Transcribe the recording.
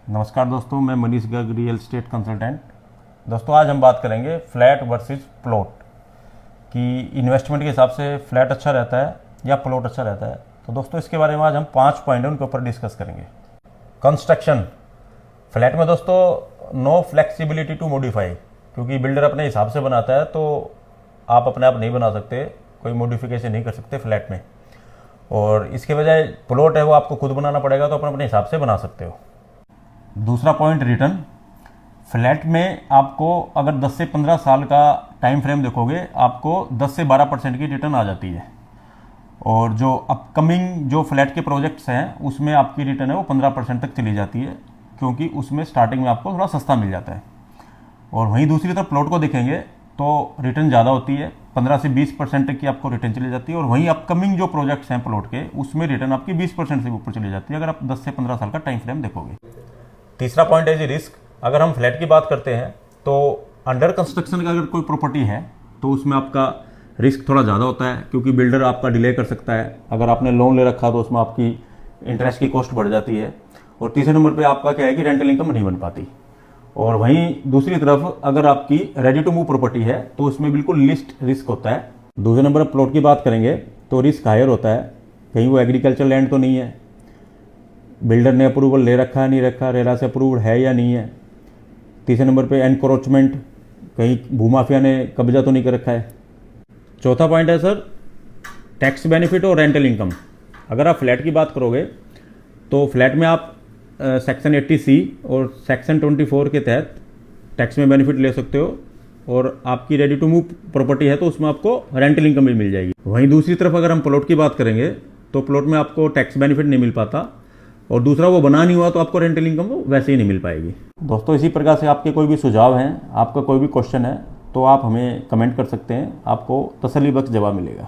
नमस्कार दोस्तों, मैं Manish Garg, real estate consultant. दोस्तों आज हम बात करेंगे फ्लैट वर्सेस प्लॉट कि इन्वेस्टमेंट के हिसाब से फ्लैट अच्छा रहता है या प्लॉट अच्छा रहता है। तो दोस्तों इसके बारे में आज हम 5 पॉइंट उनके ऊपर डिस्कस करेंगे। कंस्ट्रक्शन फ्लैट में दोस्तों नो फ्लेक्सिबिलिटी टू मॉडिफाई, क्योंकि बिल्डर अपने हिसाब से बनाता है तो आप अपने आप नहीं बना सकते, कोई मॉडिफिकेशन नहीं कर सकते फ्लैट में। और इसके बजाय प्लॉट है वो आपको खुद बनाना पड़ेगा, तो अपने हिसाब से बना सकते हो। दूसरा पॉइंट रिटर्न। फ्लैट में आपको अगर 10 से 15 साल का टाइम फ्रेम देखोगे, आपको 10 से 12% की रिटर्न आ जाती है। और जो अपकमिंग जो फ्लैट के प्रोजेक्ट्स हैं उसमें आपकी रिटर्न है वो 15% तक चली जाती है, क्योंकि उसमें स्टार्टिंग में आपको थोड़ा सस्ता मिल जाता है। और वहीं दूसरी तरफ प्लॉट को देखेंगे तो रिटर्न ज़्यादा होती है, 15 से 20% तक की आपको रिटर्न चली जाती है। और वहीं अपकमिंग जो प्रोजेक्ट्स हैं प्लॉट के, उसमें रिटर्न आपकी 20% से ऊपर चली जाती है, अगर आप 10 से 15 साल का टाइम फ्रेम देखोगे। तीसरा पॉइंट है जी रिस्क। अगर हम फ्लैट की बात करते हैं तो अंडर कंस्ट्रक्शन का अगर कोई प्रॉपर्टी है तो उसमें आपका रिस्क थोड़ा ज़्यादा होता है, क्योंकि बिल्डर आपका डिले कर सकता है। अगर आपने लोन ले रखा तो उसमें आपकी इंटरेस्ट की कॉस्ट बढ़ जाती है। और तीसरे नंबर पे आपका क्या है कि रेंटल इनकम नहीं बन पाती। और वहीं दूसरी तरफ अगर आपकी रेडी टू मूव प्रॉपर्टी है तो उसमें बिल्कुल लिस्ट रिस्क होता है। दूसरे नंबर पर प्लॉट की बात करेंगे तो रिस्क हायर होता है, कहीं वो एग्रीकल्चर लैंड तो नहीं है, बिल्डर ने अप्रूवल ले रखा है नहीं रखा, रेरा से अप्रूव्ड है या नहीं है। तीसरे नंबर पे एनक्रोचमेंट, कहीं भूमाफिया ने कब्जा तो नहीं कर रखा है। चौथा पॉइंट है सर टैक्स बेनिफिट और रेंटल इनकम। अगर आप फ्लैट की बात करोगे तो फ्लैट में आप सेक्शन 80C और सेक्शन 24 के तहत टैक्स में बेनिफिट ले सकते हो। और आपकी रेडी टू मूव प्रॉपर्टी है तो उसमें आपको रेंटल इनकम भी मिल जाएगी। वहीं दूसरी तरफ अगर हम प्लॉट की बात करेंगे तो प्लॉट में आपको टैक्स बेनिफिट नहीं मिल पाता, और दूसरा वो बना नहीं हुआ तो आपको रेंटल इनकम वो वैसे ही नहीं मिल पाएगी। दोस्तों इसी प्रकार से आपके कोई भी सुझाव हैं, आपका कोई भी क्वेश्चन है तो आप हमें कमेंट कर सकते हैं, आपको तसल्लीबख्श जवाब मिलेगा।